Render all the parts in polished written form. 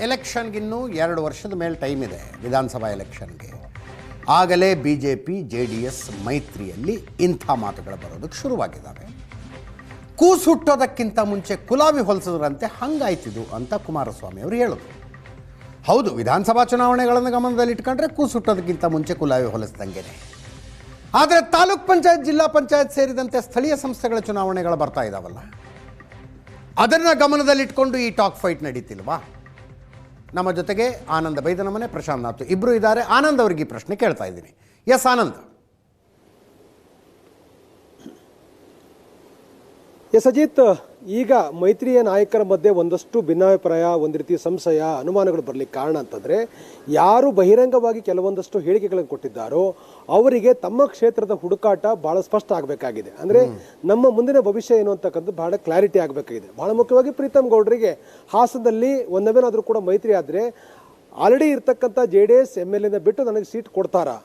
ಎಲೆಕ್ಷನ್ಗಿನ್ನೂ 2 ವರ್ಷದ ಮೇಲೆ ಟೈಮ್ ಇದೆ ವಿಧಾನಸಭಾ ಎಲೆಕ್ಷನ್ಗೆ. ಆಗಲೇ BJP JDS ಮೈತ್ರಿಯಲ್ಲಿ ಇಂಥ ಮಾತುಗಳು ಬರೋದಕ್ಕೆ ಶುರುವಾಗಿದ್ದಾವೆ. ಕೂಸು ಹುಟ್ಟೋದಕ್ಕಿಂತ ಮುಂಚೆ ಕುಲಾವಿ ಹೊಲಿಸಿದ್ರಂತೆ ಹಂಗಾಯ್ತಿದು ಅಂತ ಕುಮಾರಸ್ವಾಮಿ ಅವರು ಹೇಳಿದ್ರು. ಹೌದು, ವಿಧಾನಸಭಾ ಚುನಾವಣೆಗಳನ್ನು ಗಮನದಲ್ಲಿಟ್ಕೊಂಡ್ರೆ ಕೂಸು ಹುಟ್ಟೋದಕ್ಕಿಂತ ಮುಂಚೆ ಕುಲಾವಿ ಹೊಲಿಸ್ದಂಗೆ. ಆದರೆ ತಾಲೂಕ್ ಪಂಚಾಯತ್, ಜಿಲ್ಲಾ ಪಂಚಾಯತ್ ಸೇರಿದಂತೆ ಸ್ಥಳೀಯ ಸಂಸ್ಥೆಗಳ ಚುನಾವಣೆಗಳು ಬರ್ತಾ ಇದ್ದಾವಲ್ಲ, ಅದನ್ನು ಗಮನದಲ್ಲಿಟ್ಕೊಂಡು ಈ ಟಾಕ್ ಫೈಟ್ ನಡೀತಿಲ್ವಾ? ನಮ್ಮ ಜೊತೆಗೆ ಆನಂದ್ ಬೈದನಮನೆ, ಪ್ರಶಾಂತ್ ನಾಥ್ ಇಬ್ಬರು ಇದ್ದಾರೆ. ಆನಂದ್ ಅವರಿಗೆ ಈ ಪ್ರಶ್ನೆ ಕೇಳ್ತಾ ಇದ್ದೀನಿ. ಎಸ್ ಆನಂದ್. ಎಸ್ ಅಜಿತ್, ಈಗ ಮೈತ್ರಿಯ ನಾಯಕರ ಮಧ್ಯೆ ಒಂದಷ್ಟು ಭಿನ್ನಾಭಿಪ್ರಾಯ, ಒಂದು ರೀತಿ ಸಂಶಯ, ಅನುಮಾನಗಳು ಬರಲಿಕ್ಕೆ ಕಾರಣ ಅಂತಂದರೆ, ಯಾರು ಬಹಿರಂಗವಾಗಿ ಕೆಲವೊಂದಷ್ಟು ಹೇಳಿಕೆಗಳನ್ನು ಕೊಟ್ಟಿದ್ದಾರೋ ಅವರಿಗೆ ತಮ್ಮ ಕ್ಷೇತ್ರದ ಹುಡುಕಾಟ ಭಾಳ ಸ್ಪಷ್ಟ ಆಗಬೇಕಾಗಿದೆ. ಅಂದರೆ ನಮ್ಮ ಮುಂದಿನ ಭವಿಷ್ಯ ಏನು ಅಂತಕ್ಕಂಥದ್ದು ಭಾಳ ಕ್ಲಾರಿಟಿ ಆಗಬೇಕಾಗಿದೆ. ಭಾಳ ಮುಖ್ಯವಾಗಿ ಪ್ರೀತಮ್ ಗೌಡರಿಗೆ ಹಾಸನದಲ್ಲಿ ಒಂದವೇನಾದರೂ ಕೂಡ ಮೈತ್ರಿ ಆದರೆ ಆಲ್ರೆಡಿ ಇರ್ತಕ್ಕಂಥ JDS MLA ಬಿಟ್ಟು ನನಗೆ ಸೀಟ್ ಕೊಡ್ತಾರಾ?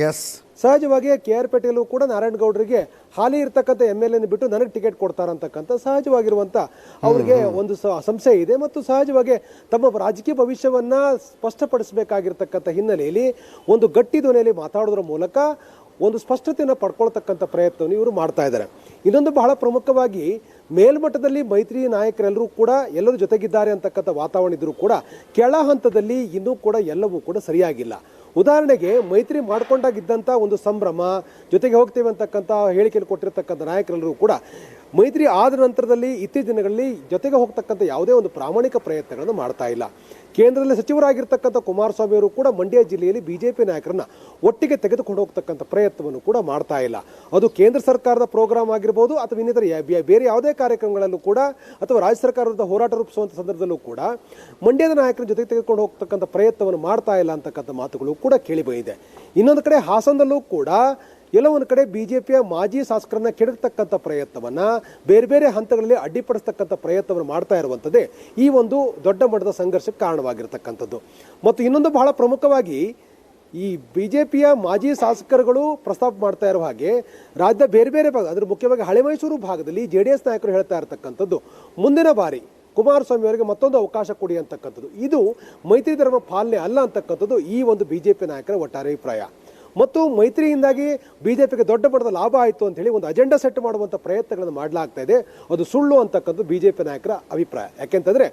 ಎಸ್, ಸಹಜವಾಗಿ KR ಪೇಟೆಯಲ್ಲೂ ಕೂಡ ನಾರಾಯಣ ಗೌಡರಿಗೆ ಹಾಲಿ ಇರ್ತಕ್ಕಂಥ MLA ಬಿಟ್ಟು ನನಗೆ ಟಿಕೆಟ್ ಕೊಡ್ತಾರಂತಕ್ಕಂಥ ಸಹಜವಾಗಿರುವಂಥ ಅವರಿಗೆ ಒಂದು ಸಂಶಯ ಇದೆ. ಮತ್ತು ಸಹಜವಾಗಿ ತಮ್ಮ ರಾಜಕೀಯ ಭವಿಷ್ಯವನ್ನ ಸ್ಪಷ್ಟಪಡಿಸಬೇಕಾಗಿರ್ತಕ್ಕಂಥ ಹಿನ್ನೆಲೆಯಲ್ಲಿ ಒಂದು ಗಟ್ಟಿ ಧ್ವನಿಯಲ್ಲಿ ಮಾತಾಡೋದ್ರ ಮೂಲಕ ಒಂದು ಸ್ಪಷ್ಟತೆಯನ್ನು ಪಡ್ಕೊಳ್ತಕ್ಕಂಥ ಪ್ರಯತ್ನವನ್ನು ಇವರು ಮಾಡ್ತಾ ಇದ್ದಾರೆ. ಇನ್ನೊಂದು ಬಹಳ ಪ್ರಮುಖವಾಗಿ ಮೇಲ್ಮಟ್ಟದಲ್ಲಿ ಮೈತ್ರಿ ನಾಯಕರೆಲ್ಲರೂ ಕೂಡ ಎಲ್ಲರೂ ಜೊತೆಗಿದ್ದಾರೆ ಅಂತಕ್ಕಂಥ ವಾತಾವರಣ ಇದ್ರೂ ಕೂಡ ಕೆಳ ಹಂತದಲ್ಲಿ ಇನ್ನೂ ಕೂಡ ಎಲ್ಲವೂ ಕೂಡ ಸರಿಯಾಗಿಲ್ಲ. ಉದಾಹರಣೆಗೆ ಮೈತ್ರಿ ಮಾಡ್ಕೊಂಡಾಗಿದ್ದಂಥ ಒಂದು ಸಂಭ್ರಮ, ಜೊತೆಗೆ ಹೋಗ್ತೇವೆ ಅಂತಕ್ಕಂಥ ಹೇಳಿಕೆಯನ್ನು ಕೊಟ್ಟಿರ್ತಕ್ಕಂಥ ನಾಯಕರೆಲ್ಲರೂ ಕೂಡ ಮೈತ್ರಿ ಆದ ನಂತರದಲ್ಲಿ ಇತ್ತೀಚಿನ ದಿನಗಳಲ್ಲಿ ಜೊತೆಗೆ ಹೋಗ್ತಕ್ಕಂಥ ಯಾವುದೇ ಒಂದು ಪ್ರಾಮಾಣಿಕ ಪ್ರಯತ್ನಗಳನ್ನು ಮಾಡ್ತಾ ಇಲ್ಲ. ಕೇಂದ್ರದಲ್ಲಿ ಸಚಿವರಾಗಿರ್ತಕ್ಕಂಥ ಕುಮಾರಸ್ವಾಮಿ ಅವರು ಕೂಡ ಮಂಡ್ಯ ಜಿಲ್ಲೆಯಲ್ಲಿ BJP ನಾಯಕರನ್ನ ಒಟ್ಟಿಗೆ ತೆಗೆದುಕೊಂಡು ಹೋಗ್ತಕ್ಕಂಥ ಪ್ರಯತ್ನವನ್ನು ಕೂಡ ಮಾಡ್ತಾ ಇಲ್ಲ. ಅದು ಕೇಂದ್ರ ಸರ್ಕಾರದ ಪ್ರೋಗ್ರಾಮ್ ಆಗಿರ್ಬೋದು ಅಥವಾ ಇನ್ನಿತರ ಬೇರೆ ಯಾವುದೇ ಕಾರ್ಯಕ್ರಮಗಳಲ್ಲೂ ಕೂಡ ಅಥವಾ ರಾಜ್ಯ ಸರ್ಕಾರದ ಹೋರಾಟ ರೂಪಿಸುವಂಥ ಸಂದರ್ಭದಲ್ಲೂ ಕೂಡ ಮಂಡ್ಯದ ನಾಯಕರ ಜೊತೆಗೆ ತೆಗೆದುಕೊಂಡು ಹೋಗ್ತಕ್ಕಂಥ ಪ್ರಯತ್ನವನ್ನು ಮಾಡ್ತಾ ಇಲ್ಲ ಅಂತಕ್ಕಂಥ ಮಾತುಗಳು ಕೂಡ ಕೇಳಿ ಬಂದಿದೆ. ಇನ್ನೊಂದು ಕಡೆ ಹಾಸನದಲ್ಲೂ ಕೂಡ ಎಲ್ಲೋ ಒಂದು ಕಡೆ BJPಯ ಮಾಜಿ ಶಾಸಕರನ್ನ ಕೆಡತಕ್ಕಂಥ ಪ್ರಯತ್ನವನ್ನ ಬೇರೆ ಬೇರೆ ಹಂತಗಳಲ್ಲಿ ಅಡ್ಡಿಪಡಿಸ್ತಕ್ಕಂಥ ಪ್ರಯತ್ನವನ್ನು ಮಾಡ್ತಾ ಇರುವಂಥದ್ದೇ ಈ ಒಂದು ದೊಡ್ಡ ಮಟ್ಟದ ಸಂಘರ್ಷಕ್ಕೆ ಕಾರಣವಾಗಿರ್ತಕ್ಕಂಥದ್ದು. ಮತ್ತು ಇನ್ನೊಂದು ಬಹಳ ಪ್ರಮುಖವಾಗಿ ಈ BJPಯ ಮಾಜಿ ಶಾಸಕರುಗಳು ಪ್ರಸ್ತಾಪ ಮಾಡ್ತಾ ಇರೋ ಹಾಗೆ ರಾಜ್ಯದ ಬೇರೆ ಬೇರೆ ಭಾಗ, ಅದ್ರ ಮುಖ್ಯವಾಗಿ ಹಳೆ ಮೈಸೂರು ಭಾಗದಲ್ಲಿ JDS ನಾಯಕರು ಹೇಳ್ತಾ ಇರತಕ್ಕಂಥದ್ದು ಮುಂದಿನ ಬಾರಿ ಕುಮಾರಸ್ವಾಮಿ ಅವರಿಗೆ ಮತ್ತೊಂದು ಅವಕಾಶ ಕೊಡಿ ಅಂತಕ್ಕಂಥದ್ದು. ಇದು ಮೈತ್ರಿ ಧರ್ಮ ಪಾಲನೆ ಅಲ್ಲ ಅಂತಕ್ಕಂಥದ್ದು ಈ ಒಂದು BJP ನಾಯಕರ ಒಟ್ಟಾರೆ ಅಭಿಪ್ರಾಯ. ಮತ್ತು ಮೈತ್ರಿಯಿಂದಾಗಿ BJPಗೆ ದೊಡ್ಡ ಮಟ್ಟದ ಲಾಭ ಆಯಿತು ಅಂತ ಹೇಳಿ ಒಂದು ಅಜೆಂಡಾ ಸೆಟ್ ಮಾಡುವಂಥ ಪ್ರಯತ್ನಗಳನ್ನು ಮಾಡಲಾಗ್ತಾ ಇದೆ. ಅದು ಸುಳ್ಳು ಅಂತಕ್ಕಂಥದ್ದು BJP ನಾಯಕರ ಅಭಿಪ್ರಾಯ. ಯಾಕೆಂತಂದರೆ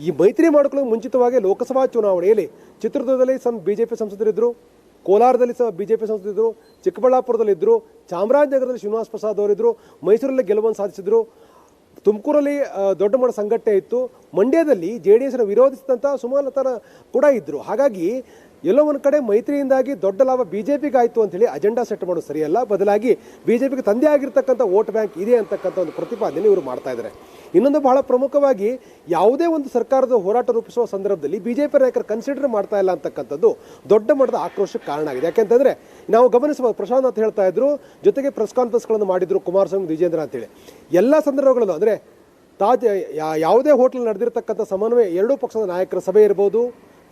ಈ ಮೈತ್ರಿ ಮಾಡಿಕೊಳ್ಳೋ ಮುಂಚಿತವಾಗಿ ಲೋಕಸಭಾ ಚುನಾವಣೆಯಲ್ಲಿ ಚಿತ್ರದುರ್ಗದಲ್ಲಿ BJP ಸಂಸದರಿದ್ದರು, ಕೋಲಾರದಲ್ಲಿ BJP ಸಂಸದರಿದ್ದರು, ಚಿಕ್ಕಬಳ್ಳಾಪುರದಲ್ಲಿದ್ದರು, ಚಾಮರಾಜನಗರದಲ್ಲಿ ಶ್ರೀನಿವಾಸ್ ಪ್ರಸಾದ್ ಅವರಿದ್ದರು, ಮೈಸೂರಲ್ಲಿ ಗೆಲುವನ್ನು ಸಾಧಿಸಿದರು, ತುಮಕೂರಲ್ಲಿ ದೊಡ್ಡ ಮಟ್ಟ ಸಂಘಟನೆ ಇತ್ತು, ಮಂಡ್ಯದಲ್ಲಿ JDSನ ವಿರೋಧಿಸಿದಂಥ ಸುಮಲತಾ ಕೂಡ ಇದ್ದರು. ಹಾಗಾಗಿ ಎಲ್ಲೋ ಒಂದು ಕಡೆ ಮೈತ್ರಿಯಿಂದಾಗಿ ದೊಡ್ಡ ಲಾಭ BJPಗೆ ಆಯಿತು ಅಂತೇಳಿ ಅಜೆಂಡಾ ಸೆಟ್ ಮಾಡೋದು ಸರಿಯಲ್ಲ. ಬದಲಾಗಿ BJPಗೆ ತಂದೆ ಆಗಿರ್ತಕ್ಕಂಥ ವೋಟ್ ಬ್ಯಾಂಕ್ ಇದೆ ಅಂತಕ್ಕಂಥ ಒಂದು ಪ್ರತಿಪಾದನೆ ಇವರು ಮಾಡ್ತಾ ಇದ್ದಾರೆ. ಇನ್ನೊಂದು ಬಹಳ ಪ್ರಮುಖವಾಗಿ ಯಾವುದೇ ಒಂದು ಸರ್ಕಾರದ ಹೋರಾಟ ರೂಪಿಸುವ ಸಂದರ್ಭದಲ್ಲಿ BJP ನಾಯಕರು ಕನ್ಸಿಡರ್ ಮಾಡ್ತಾ ಇಲ್ಲ ಅಂತಕ್ಕಂಥದ್ದು ದೊಡ್ಡ ಮಟ್ಟದ ಆಕ್ರೋಶಕ್ಕೆ ಕಾರಣ ಆಗಿದೆ. ಯಾಕೆಂತಂದರೆ ನಾವು ಗಮನಿಸಬಹುದು, ಪ್ರಶಾಂತ್ ಅಂತ ಹೇಳ್ತಾ ಇದ್ರು, ಜೊತೆಗೆ ಪ್ರೆಸ್ ಕಾನ್ಫರೆನ್ಸ್ಗಳನ್ನು ಮಾಡಿದ್ರು ಕುಮಾರಸ್ವಾಮಿ, ವಿಜೇಂದ್ರ ಅಂತೇಳಿ. ಎಲ್ಲ ಸಂದರ್ಭಗಳಲ್ಲೂ ಅಂದರೆ ಯಾವುದೇ ಹೋಟೆಲ್ ನಡೆದಿರ್ತಕ್ಕಂಥ ಸಮನ್ವಯ ಎರಡೂ ಪಕ್ಷದ ನಾಯಕರ ಸಭೆ ಇರ್ಬೋದು,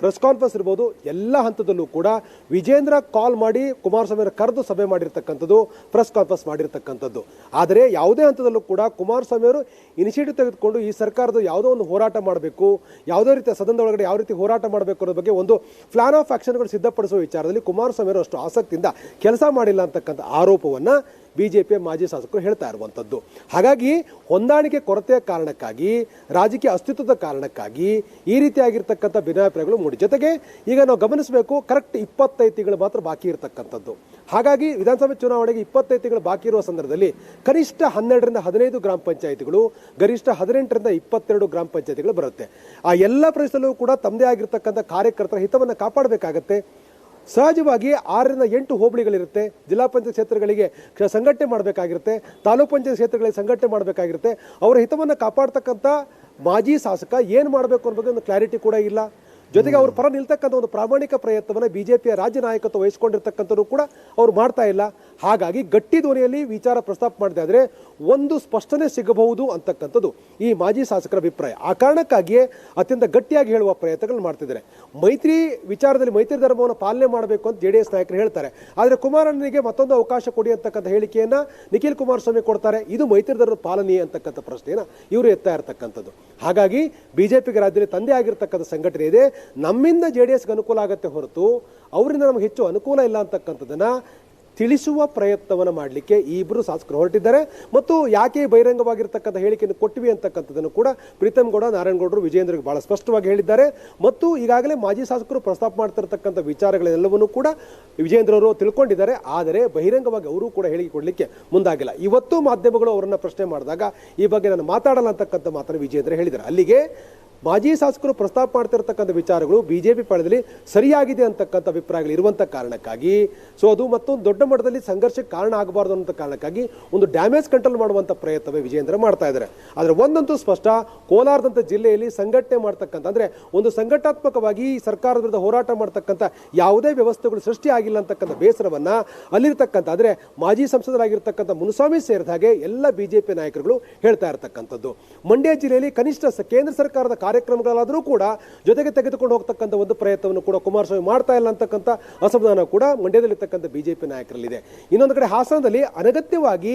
ಪ್ರೆಸ್ ಕಾನ್ಫರೆನ್ಸ್ ಇರ್ಬೋದು, ಎಲ್ಲ ಹಂತದಲ್ಲೂ ಕೂಡ ವಿಜೇಂದ್ರ ಕಾಲ್ ಮಾಡಿ ಕುಮಾರಸ್ವಾಮಿಯನ್ನು ಕರೆದು ಸಭೆ ಮಾಡಿರ್ತಕ್ಕಂಥದ್ದು, ಪ್ರೆಸ್ ಕಾನ್ಫರೆನ್ಸ್ ಮಾಡಿರ್ತಕ್ಕಂಥದ್ದು. ಆದರೆ ಯಾವುದೇ ಹಂತದಲ್ಲೂ ಕೂಡ ಕುಮಾರಸ್ವಾಮಿ ಅವರು ಇನಿಷಿಯೇಟಿವ್ ತೆಗೆದುಕೊಂಡು ಈ ಸರ್ಕಾರದ ಯಾವುದೋ ಒಂದು ಹೋರಾಟ ಮಾಡಬೇಕು, ಯಾವುದೇ ರೀತಿಯ ಸದನದ ಒಳಗಡೆ ಯಾವ ರೀತಿ ಹೋರಾಟ ಮಾಡಬೇಕು ಅನ್ನೋ ಬಗ್ಗೆ ಒಂದು ಪ್ಲಾನ್ ಆಫ್ ಆಕ್ಷನ್ಗಳು ಸಿದ್ಧಪಡಿಸುವ ವಿಚಾರದಲ್ಲಿ ಕುಮಾರಸ್ವಾಮಿ ಅವರು ಅಷ್ಟು ಆಸಕ್ತಿಯಿಂದ ಕೆಲಸ ಮಾಡಿಲ್ಲ ಅಂತಕ್ಕಂಥ ಆರೋಪವನ್ನು BJP ಮಾಜಿ ಶಾಸಕರು ಹೇಳ್ತಾ ಇರುವಂಥದ್ದು. ಹಾಗಾಗಿ ಹೊಂದಾಣಿಕೆ ಕೊರತೆಯ ಕಾರಣಕ್ಕಾಗಿ, ರಾಜಕೀಯ ಅಸ್ತಿತ್ವದ ಕಾರಣಕ್ಕಾಗಿ ಈ ರೀತಿಯಾಗಿರ್ತಕ್ಕಂಥ ಭಿನ್ನಾಭಿಪ್ರಾಯಗಳು ಮೂಡಿ. ಜೊತೆಗೆ ಈಗ ನಾವು ಗಮನಿಸಬೇಕು, ಕರೆಕ್ಟ್ 25 ತಿಂಗಳು ಮಾತ್ರ ಬಾಕಿ ಇರತಕ್ಕಂಥದ್ದು. ಹಾಗಾಗಿ ವಿಧಾನಸಭೆ ಚುನಾವಣೆಗೆ 25 ತಿಂಗಳು ಬಾಕಿ ಇರುವ ಸಂದರ್ಭದಲ್ಲಿ ಕನಿಷ್ಠ 12ರಿಂದ 15 ಗ್ರಾಮ ಪಂಚಾಯಿತಿಗಳು, ಗರಿಷ್ಠ 18ರಿಂದ 22 ಗ್ರಾಮ ಪಂಚಾಯಿತಿಗಳು ಬರುತ್ತೆ. ಆ ಎಲ್ಲ ಪ್ರದೇಶದಲ್ಲೂ ಕೂಡ ತಮ್ಮದೇ ಆಗಿರ್ತಕ್ಕಂಥ ಕಾರ್ಯಕರ್ತರ ಹಿತವನ್ನು ಕಾಪಾಡಬೇಕಾಗತ್ತೆ. ಸಹಜವಾಗಿ 6ರಿಂದ 8 ಹೋಬಳಿಗಳಿರುತ್ತೆ, ಜಿಲ್ಲಾ ಪಂಚಾಯತ್ ಕ್ಷೇತ್ರಗಳಿಗೆ ಸಂಘಟನೆ ಮಾಡಬೇಕಾಗಿರುತ್ತೆ, ತಾಲೂಕು ಪಂಚಾಯತ್ ಕ್ಷೇತ್ರಗಳಿಗೆ ಸಂಘಟನೆ ಮಾಡಬೇಕಾಗಿರುತ್ತೆ. ಅವರ ಹಿತವನ್ನು ಕಾಪಾಡ್ತಕ್ಕಂಥ ಮಾಜಿ ಶಾಸಕ ಏನು ಮಾಡಬೇಕು ಅನ್ನೋ ಬಗ್ಗೆ ಒಂದು ಕ್ಲಾರಿಟಿ ಕೂಡ ಇಲ್ಲ. ಜೊತೆಗೆ ಅವ್ರ ಪರ ನಿಲ್ತಕ್ಕಂಥ ಒಂದು ಪ್ರಾಮಾಣಿಕ ಪ್ರಯತ್ನವನ್ನು ಬಿಜೆಪಿಯ ರಾಜ್ಯ ನಾಯಕತ್ವ ವಹಿಸಿಕೊಂಡಿರ್ತಕ್ಕಂಥದ್ದು ಕೂಡ ಅವ್ರು ಮಾಡ್ತಾ ಇಲ್ಲ. ಹಾಗಾಗಿ ಗಟ್ಟಿ ಧ್ವನಿಯಲ್ಲಿ ವಿಚಾರ ಪ್ರಸ್ತಾಪ ಮಾಡಿದೆ ಆದರೆ ಒಂದು ಸ್ಪಷ್ಟನೆ ಸಿಗಬಹುದು ಅಂತಕ್ಕಂಥದ್ದು ಈ ಮಾಜಿ ಶಾಸಕರ ಅಭಿಪ್ರಾಯ. ಆ ಕಾರಣಕ್ಕಾಗಿಯೇ ಅತ್ಯಂತ ಗಟ್ಟಿಯಾಗಿ ಹೇಳುವ ಪ್ರಯತ್ನಗಳನ್ನು ಮಾಡ್ತಿದ್ದಾರೆ. ಮೈತ್ರಿ ವಿಚಾರದಲ್ಲಿ ಮೈತ್ರಿ ಧರ್ಮವನ್ನು ಪಾಲನೆ ಮಾಡಬೇಕು ಅಂತ ಜೆಡಿಎಸ್ ನಾಯಕರು ಹೇಳ್ತಾರೆ. ಆದರೆ ಕುಮಾರಣ್ಣನಿಗೆ ಮತ್ತೊಂದು ಅವಕಾಶ ಕೊಡಿ ಅಂತಕ್ಕಂಥ ಹೇಳಿಕೆಯನ್ನ ನಿಖಿಲ್ ಕುಮಾರಸ್ವಾಮಿ ಕೊಡ್ತಾರೆ. ಇದು ಮೈತ್ರಿ ಧರ್ಮದ ಪಾಲನೆ ಅಂತಕ್ಕಂಥ ಪ್ರಶ್ನೆಯನ್ನ ಇವರು ಎತ್ತಾ ಇರತಕ್ಕಂಥದ್ದು. ಹಾಗಾಗಿ ಬಿಜೆಪಿಗೆ ರಾಜ್ಯದಲ್ಲಿ ತಂದೆ ಆಗಿರ್ತಕ್ಕಂಥ ಸಂಘಟನೆ ಇದೆ. ನಮ್ಮಿಂದ ಜೆಡಿಎಸ್ಗೆ ಅನುಕೂಲ ಆಗುತ್ತೆ ಹೊರತು ಅವರಿಂದ ನಮಗೆ ಹೆಚ್ಚು ಅನುಕೂಲ ಇಲ್ಲ ಅಂತಕ್ಕಂಥದ್ದನ್ನ ತಿಳಿಸುವ ಪ್ರಯತ್ನವನ್ನು ಮಾಡಲಿಕ್ಕೆ ಈ ಇಬ್ಬರು ಶಾಸಕರು ಹೊರಟಿದ್ದಾರೆ. ಮತ್ತು ಯಾಕೆ ಬಹಿರಂಗವಾಗಿರ್ತಕ್ಕಂಥ ಹೇಳಿಕೆಯನ್ನು ಕೊಟ್ಟಿವಿ ಅಂತಕ್ಕಂಥದ್ದನ್ನು ಕೂಡ ಪ್ರೀತಮ್ ಗೌಡ, ನಾರಾಯಣಗೌಡರು, ವಿಜಯೇಂದ್ರಿಗೆ ಬಹಳ ಸ್ಪಷ್ಟವಾಗಿ ಹೇಳಿದ್ದಾರೆ. ಮತ್ತು ಈಗಾಗಲೇ ಮಾಜಿ ಶಾಸಕರು ಪ್ರಸ್ತಾಪ ಮಾಡ್ತಿರ್ತಕ್ಕಂಥ ವಿಚಾರಗಳೆಲ್ಲವನ್ನೂ ಕೂಡ ವಿಜಯೇಂದ್ರ ಅವರು ತಿಳ್ಕೊಂಡಿದ್ದಾರೆ. ಆದರೆ ಬಹಿರಂಗವಾಗಿ ಅವರು ಕೂಡ ಹೇಳಿಕೆ ಕೊಡಲಿಕ್ಕೆ ಮುಂದಾಗಿಲ್ಲ. ಇವತ್ತು ಮಾಧ್ಯಮಗಳು ಅವರನ್ನ ಪ್ರಶ್ನೆ ಮಾಡಿದಾಗ ಈ ಬಗ್ಗೆ ನಾನು ಮಾತಾಡಲ್ಲ ಅಂತಕ್ಕಂಥ ಮಾತನ್ನು ವಿಜಯೇಂದ್ರ ಹೇಳಿದ್ದಾರೆ. ಅಲ್ಲಿಗೆ ಮಾಜಿ ಶಾಸಕರು ಪ್ರಸ್ತಾಪ ಮಾಡ್ತಿರ್ತಕ್ಕಂಥ ವಿಚಾರಗಳು ಬಿಜೆಪಿ ಪಾಳಯದಲ್ಲಿ ಸರಿಯಾಗಿದೆ ಅಂತಕ್ಕಂಥ ಅಭಿಪ್ರಾಯಗಳು ಇರುವಂಥ ಕಾರಣಕ್ಕಾಗಿ ಅದು ಮತ್ತೊಂದು ದೊಡ್ಡ ಮಟ್ಟದಲ್ಲಿ ಸಂಘರ್ಷಕ್ಕೆ ಕಾರಣ ಆಗಬಾರ್ದು ಅನ್ನೋ ಕಾರಣಕ್ಕಾಗಿ ಒಂದು ಡ್ಯಾಮೇಜ್ ಕಂಟ್ರೋಲ್ ಮಾಡುವಂಥ ಪ್ರಯತ್ನವೇ ವಿಜಯೇಂದ್ರ ಮಾಡ್ತಾ ಇದ್ದಾರೆ. ಆದರೆ ಒಂದಂತೂ ಸ್ಪಷ್ಟ, ಕೋಲಾರದಂಥ ಜಿಲ್ಲೆಯಲ್ಲಿ ಸಂಘಟನೆ ಮಾಡ್ತಕ್ಕಂಥ ಅಂದರೆ ಒಂದು ಸಂಘಟನಾತ್ಮಕವಾಗಿ ಸರ್ಕಾರದ ವಿರುದ್ಧ ಹೋರಾಟ ಮಾಡ್ತಕ್ಕಂಥ ಯಾವುದೇ ವ್ಯವಸ್ಥೆಗಳು ಸೃಷ್ಟಿ ಆಗಿಲ್ಲ ಅಂತಕ್ಕಂಥ ಬೇಸರವನ್ನ ಅಲ್ಲಿರ್ತಕ್ಕಂಥ ಅಂದರೆ ಮಾಜಿ ಸಂಸದರಾಗಿರ್ತಕ್ಕಂಥ ಮುನುಸ್ವಾಮಿ ಸೇರಿದ ಹಾಗೆ ಎಲ್ಲ ಬಿಜೆಪಿ ನಾಯಕರುಗಳು ಹೇಳ್ತಾ ಇರತಕ್ಕಂಥದ್ದು. ಮಂಡ್ಯ ಜಿಲ್ಲೆಯಲ್ಲಿ ಕನಿಷ್ಠ ಕೇಂದ್ರ ಸರ್ಕಾರದ ಕಾರ್ಯಕ್ರಮಗಳಾದರೂ ಕೂಡ ಜೊತೆಗೆ ತೆಗೆದುಕೊಂಡು ಹೋಗ್ತಕ್ಕಂಥ ಒಂದು ಪ್ರಯತ್ನವನ್ನು ಕೂಡ ಕುಮಾರಸ್ವಾಮಿ ಮಾಡ್ತಾ ಇಲ್ಲ ಅಂತಕ್ಕಂಥ ಅಸಮಾಧಾನ ಕೂಡ ಮಂಡ್ಯದಲ್ಲಿರ್ತಕ್ಕಂಥ ಬಿಜೆಪಿ ನಾಯಕರಲ್ಲಿದೆ. ಇನ್ನೊಂದು ಕಡೆ ಹಾಸನದಲ್ಲಿ ಅನಗತ್ಯವಾಗಿ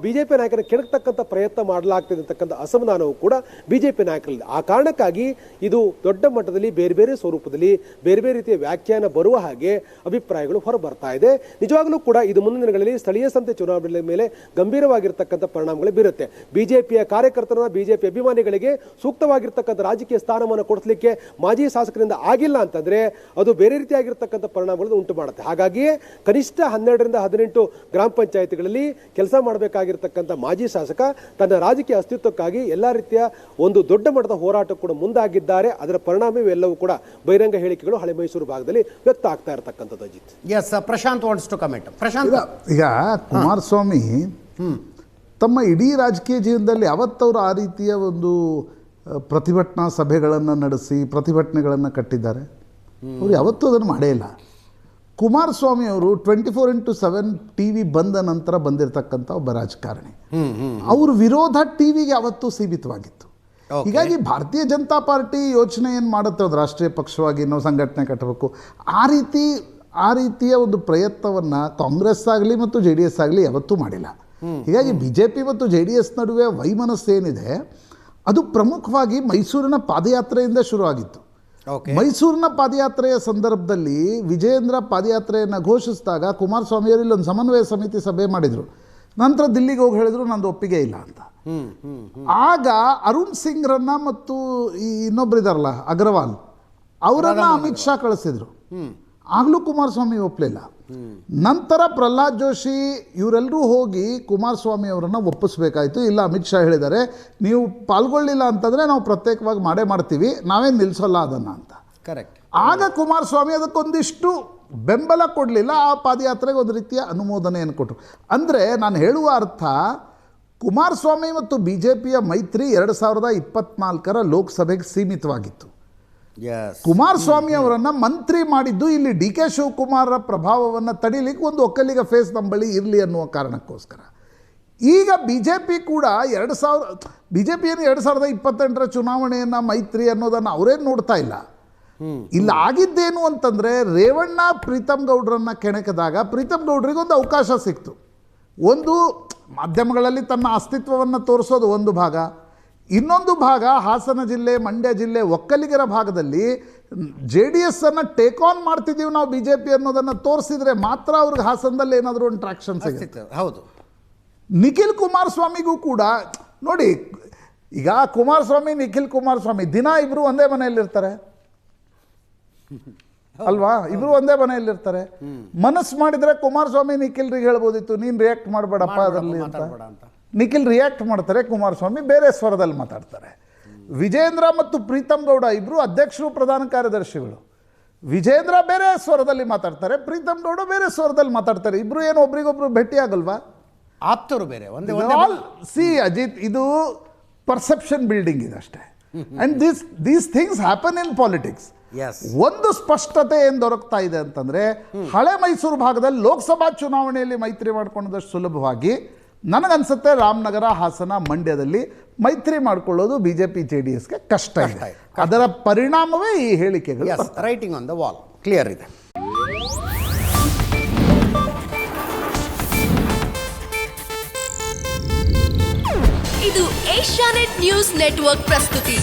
ಬಿಜೆಪಿ ನಾಯಕರ ಕೆಣಕ್ತಕ್ಕಂಥ ಪ್ರಯತ್ನ ಮಾಡಲಾಗ್ತಿದೆ ಅಂತಕ್ಕಂಥ ಅಸಮಾಧಾನವೂ ಕೂಡ ಬಿಜೆಪಿ ನಾಯಕರಲ್ಲಿದೆ. ಆ ಕಾರಣಕ್ಕಾಗಿ ಇದು ದೊಡ್ಡ ಮಟ್ಟದಲ್ಲಿ ಬೇರೆ ಬೇರೆ ಸ್ವರೂಪದಲ್ಲಿ ಬೇರೆ ಬೇರೆ ರೀತಿಯ ವ್ಯಾಖ್ಯಾನ ಬರುವ ಹಾಗೆ ಅಭಿಪ್ರಾಯಗಳು ಹೊರಬರ್ತಾ ಇದೆ. ನಿಜವಾಗ್ಲೂ ಕೂಡ ಇದು ಮುಂದಿನ ದಿನಗಳಲ್ಲಿ ಸ್ಥಳೀಯ ಸಂಸ್ಥೆ ಚುನಾವಣೆ ಮೇಲೆ ಗಂಭೀರವಾಗಿರ್ತಕ್ಕಂಥ ಪರಿಣಾಮಗಳು ಬೀರುತ್ತೆ. ಬಿಜೆಪಿಯ ಕಾರ್ಯಕರ್ತರನ್ನ ಬಿಜೆಪಿ ಅಭಿಮಾನಿಗಳಿಗೆ ಸೂಕ್ತವಾಗಿರ್ತಕ್ಕಂಥ ರಾಜಕೀಯ ಸ್ಥಾನಮಾನ ಕೊಡಿಸಲಿಕ್ಕೆ ಮಾಜಿ ಶಾಸಕರಿಂದ ಆಗಿಲ್ಲ ಅಂತಂದ್ರೆ ಅದು ಬೇರೆ ರೀತಿಯಾಗಿರ್ತಕ್ಕಂಥ ಪರಿಣಾಮಗಳನ್ನು ಉಂಟು ಮಾಡುತ್ತೆ. ಹಾಗಾಗಿಯೇ ಕನಿಷ್ಠ 12ರಿಂದ 18 ಗ್ರಾಮ ಪಂಚಾಯತಿಗಳಲ್ಲಿ ಕೆಲಸ ಮಾಡಬೇಕಾಗಿರ್ತಕ್ಕಂಥ ಮಾಜಿ ಶಾಸಕ ತನ್ನ ರಾಜಕೀಯ ಅಸ್ತಿತ್ವಕ್ಕಾಗಿ ಎಲ್ಲಾ ರೀತಿಯ ಒಂದು ದೊಡ್ಡ ಮಟ್ಟದ ಹೋರಾಟ ಕೂಡ ಮುಂದಾಗಿದ್ದಾರೆ. ಅದರ ಪರಿಣಾಮವೆಲ್ಲವೂ ಕೂಡ ಬಹಿರಂಗ ಹೇಳಿಕೆಗಳು ಹಳೆ ಮೈಸೂರು ಭಾಗದಲ್ಲಿ ವ್ಯಕ್ತ ಆಗ್ತಾ ಇರತಕ್ಕಂಥದ್ದು. Ajith, yes, Prashanth wants to comment. Prashanth, ಈಗ ಕುಮಾರಸ್ವಾಮಿ ತಮ್ಮ ಇಡೀ ರಾಜಕೀಯ ಜೀವನದಲ್ಲಿ ಯಾವತ್ತವರು ಆ ರೀತಿಯ ಒಂದು ಪ್ರತಿಭಟನಾ ಸಭೆಗಳನ್ನು ನಡೆಸಿ ಪ್ರತಿಭಟನೆಗಳನ್ನು ಕಟ್ಟಿದ್ದಾರೆ? ಅವರು ಯಾವತ್ತೂ ಅದನ್ನು ಮಾಡೇ ಇಲ್ಲ. ಕುಮಾರಸ್ವಾಮಿ ಅವರು 24x7 TV ಬಂದ ನಂತರ ಬಂದಿರತಕ್ಕಂಥ ಒಬ್ಬ ರಾಜಕಾರಣಿ. ಅವ್ರ ವಿರೋಧ ಟಿವಿಗೆ ಯಾವತ್ತೂ ಸೀಮಿತವಾಗಿತ್ತು. ಹೀಗಾಗಿ ಭಾರತೀಯ ಜನತಾ ಪಾರ್ಟಿ ಯೋಚನೆ ಏನು ಮಾಡುತ್ತೆ, ಅದು ರಾಷ್ಟ್ರೀಯ ಪಕ್ಷವಾಗಿ ನಾವು ಸಂಘಟನೆ ಕಟ್ಟಬೇಕು, ಆ ರೀತಿಯ ಒಂದು ಪ್ರಯತ್ನವನ್ನು ಕಾಂಗ್ರೆಸ್ ಆಗಲಿ ಮತ್ತು JDS ಆಗಲಿ ಯಾವತ್ತೂ ಮಾಡಿಲ್ಲ. ಹೀಗಾಗಿ BJP ಮತ್ತು JDS ನಡುವೆ ವೈಮನಸ್ಸೇನಿದೆ ಅದು ಪ್ರಮುಖವಾಗಿ ಮೈಸೂರಿನ ಪಾದಯಾತ್ರೆಯಿಂದ ಶುರುವಾಗಿತ್ತು. ಮೈಸೂರಿನ ಪಾದಯಾತ್ರೆಯ ಸಂದರ್ಭದಲ್ಲಿ ವಿಜಯೇಂದ್ರ ಪಾದಯಾತ್ರೆಯನ್ನು ಘೋಷಿಸಿದಾಗ ಕುಮಾರಸ್ವಾಮಿಯವರು ಇಲ್ಲೊಂದು ಸಮನ್ವಯ ಸಮಿತಿ ಸಭೆ ಮಾಡಿದರು. ನಂತರ ದಿಲ್ಲಿಗೆ ಹೋಗಿ ಹೇಳಿದ್ರು ನಂದು ಒಪ್ಪಿಗೆ ಇಲ್ಲ ಅಂತ. ಆಗ ಅರುಣ್ ಸಿಂಗ್ರನ್ನ ಮತ್ತು ಈ ಇನ್ನೊಬ್ರು ಇದಾರಲ್ಲ ಅಗ್ರವಾಲ್ ಅವರನ್ನ ಅಮಿತ್ ಶಾ ಕಳಿಸಿದ್ರು. ಆಗಲೂ ಕುಮಾರಸ್ವಾಮಿ ಒಪ್ಪಲಿಲ್ಲ. ನಂತರ ಪ್ರಹ್ಲಾದ್ ಜೋಶಿ ಇವರೆಲ್ಲರೂ ಹೋಗಿ ಕುಮಾರಸ್ವಾಮಿ ಅವರನ್ನು ಒಪ್ಪಿಸ್ಬೇಕಾಯ್ತು. ಇಲ್ಲ, ಅಮಿತ್ ಶಾ ಹೇಳಿದ್ದಾರೆ ನೀವು ಪಾಲ್ಗೊಳ್ಳಿಲ್ಲ ಅಂತಂದರೆ ನಾವು ಪ್ರತ್ಯೇಕವಾಗಿ ಮಾಡ್ತೀವಿ, ನಾವೇನು ನಿಲ್ಲಿಸೋಲ್ಲ ಅದನ್ನು ಅಂತ. ಕರೆಕ್ಟ್. ಆಗ ಕುಮಾರಸ್ವಾಮಿ ಅದಕ್ಕೊಂದಿಷ್ಟು ಬೆಂಬಲ ಕೊಡಲಿಲ್ಲ. ಆ ಪಾದಯಾತ್ರೆಗೆ ಒಂದು ರೀತಿಯ ಅನುಮೋದನೆಯನ್ನು ಕೊಟ್ಟರು. ಅಂದರೆ ನಾನು ಹೇಳುವ ಅರ್ಥ, ಕುಮಾರಸ್ವಾಮಿ ಮತ್ತು BJPಯ ಮೈತ್ರಿ 2024ರ ಲೋಕಸಭೆಗೆ ಸೀಮಿತವಾಗಿತ್ತು. ಕುಮಾರಸ್ವಾಮಿ ಅವರನ್ನು ಮಂತ್ರಿ ಮಾಡಿದ್ದು ಇಲ್ಲಿ DK ಶಿವಕುಮಾರರ ಪ್ರಭಾವವನ್ನು ತಡಿಲಿಕ್ಕೆ ಒಂದು ಒಕ್ಕಲಿಗ ಫೇಸ್ ನಮ್ಮ ಬಳಿ ಇರಲಿ ಅನ್ನುವ ಕಾರಣಕ್ಕೋಸ್ಕರ. ಈಗ BJP ಕೂಡ 2028ರ ಚುನಾವಣೆಯನ್ನು ಮೈತ್ರಿ ಅನ್ನೋದನ್ನು ಅವರೇನು ನೋಡ್ತಾ ಇಲ್ಲ. ಇಲ್ಲ ಆಗಿದ್ದೇನು ಅಂತಂದರೆ, ರೇವಣ್ಣ ಪ್ರೀತಮ್ ಗೌಡ್ರನ್ನ ಕೆಣಕಿದಾಗ ಪ್ರೀತಮ್ ಗೌಡ್ರಿಗೆ ಒಂದು ಅವಕಾಶ ಸಿಕ್ತು. ಒಂದು ಮಾಧ್ಯಮಗಳಲ್ಲಿ ತನ್ನ ಅಸ್ತಿತ್ವವನ್ನು ತೋರಿಸೋದು ಒಂದು ಭಾಗ, ಇನ್ನೊಂದು ಭಾಗ ಹಾಸನ ಜಿಲ್ಲೆ, ಮಂಡ್ಯ ಜಿಲ್ಲೆ, ಒಕ್ಕಲಿಗರ ಭಾಗದಲ್ಲಿ JDS ಅನ್ನು ಟೇಕ್ ಆನ್ ಮಾಡ್ತಿದ್ದೀವಿ ನಾವು BJP ಅನ್ನೋದನ್ನು ತೋರಿಸಿದ್ರೆ ಮಾತ್ರ ಅವ್ರಿಗೆ ಹಾಸನದಲ್ಲಿ ಏನಾದರೂ ಒಂದು ಟ್ರಾಕ್ಷನ್ ಸಿಗುತ್ತೆ. ಹೌದು. ನಿಖಿಲ್ ಕುಮಾರಸ್ವಾಮಿಗೂ ಕೂಡ ನೋಡಿ, ಈಗ ಕುಮಾರಸ್ವಾಮಿ ನಿಖಿಲ್ ಕುಮಾರಸ್ವಾಮಿ ದಿನ ಇಬ್ಬರು ಒಂದೇ ಮನೆಯಲ್ಲಿರ್ತಾರೆ ಅಲ್ವಾ? ಇಬ್ರು ಒಂದೇ ಮನೆಯಲ್ಲಿರ್ತಾರೆ. ಮನಸ್ಸು ಮಾಡಿದ್ರೆ ಕುಮಾರಸ್ವಾಮಿ ನಿಖಿಲ್ರಿಗೆ ಹೇಳ್ಬೋದಿತ್ತು ನೀನು ರಿಯಾಕ್ಟ್ ಮಾಡಬೇಡಪ್ಪ ಅದರಲ್ಲಿ ಅಂತ. ನಿಖಿಲ್ ರಿಯಾಕ್ಟ್ ಮಾಡ್ತಾರೆ, ಕುಮಾರಸ್ವಾಮಿ ಬೇರೆ ಸ್ವರದಲ್ಲಿ ಮಾತಾಡ್ತಾರೆ. ವಿಜೇಂದ್ರ ಮತ್ತು ಪ್ರೀತಮ್ ಗೌಡ ಇಬ್ಬರು ಅಧ್ಯಕ್ಷರು ಪ್ರಧಾನ ಕಾರ್ಯದರ್ಶಿಗಳು. ವಿಜೇಂದ್ರ ಬೇರೆ ಸ್ವರದಲ್ಲಿ ಮಾತಾಡ್ತಾರೆ, ಪ್ರೀತಮ್ ಗೌಡ ಬೇರೆ ಸ್ವರದಲ್ಲಿ ಮಾತಾಡ್ತಾರೆ. ಇಬ್ರು ಏನು ಒಬ್ರಿಗೊಬ್ರು ಭೇಟಿ ಆಗಲ್ವಾ? ಆಪ್ತರು ಬೇರೆ. ಅಜಿತ್, ಇದು ಪರ್ಸೆಪ್ಷನ್ ಬಿಲ್ಡಿಂಗ್ ಇದೆ ಅಷ್ಟೇ. And these things happen in politics. Yes. ಒಂದು ಸ್ಪಷ್ಟತೆ ಏನು ದೊರಕ್ತಾ ಇದೆ ಅಂತಂದರೆ, ಹಳೆ ಮೈಸೂರು ಭಾಗದಲ್ಲಿ ಲೋಕಸಭಾ ಚುನಾವಣೆಯಲ್ಲಿ ಮೈತ್ರಿ ಮಾಡ್ಕೊಂಡದಷ್ಟು ಸುಲಭವಾಗಿ ನನಗನ್ಸುತ್ತೆ ರಾಮನಗರ, ಹಾಸನ, ಮಂಡ್ಯದಲ್ಲಿ ಮೈತ್ರಿ ಮಾಡ್ಕೊಳ್ಳೋದು BJP JDSಗೆ ಕಷ್ಟ ಇದೆ. ಅದರ ಪರಿಣಾಮವೇ ಈ ಹೇಳಿಕೆಗಳು. Yes, writing on the wall clear ಇದೆ. ಇದು ಏಷ್ಯಾನೆಟ್ ನ್ಯೂಸ್ ನೆಟ್ವರ್ಕ್ ಪ್ರಸ್ತುತಿ.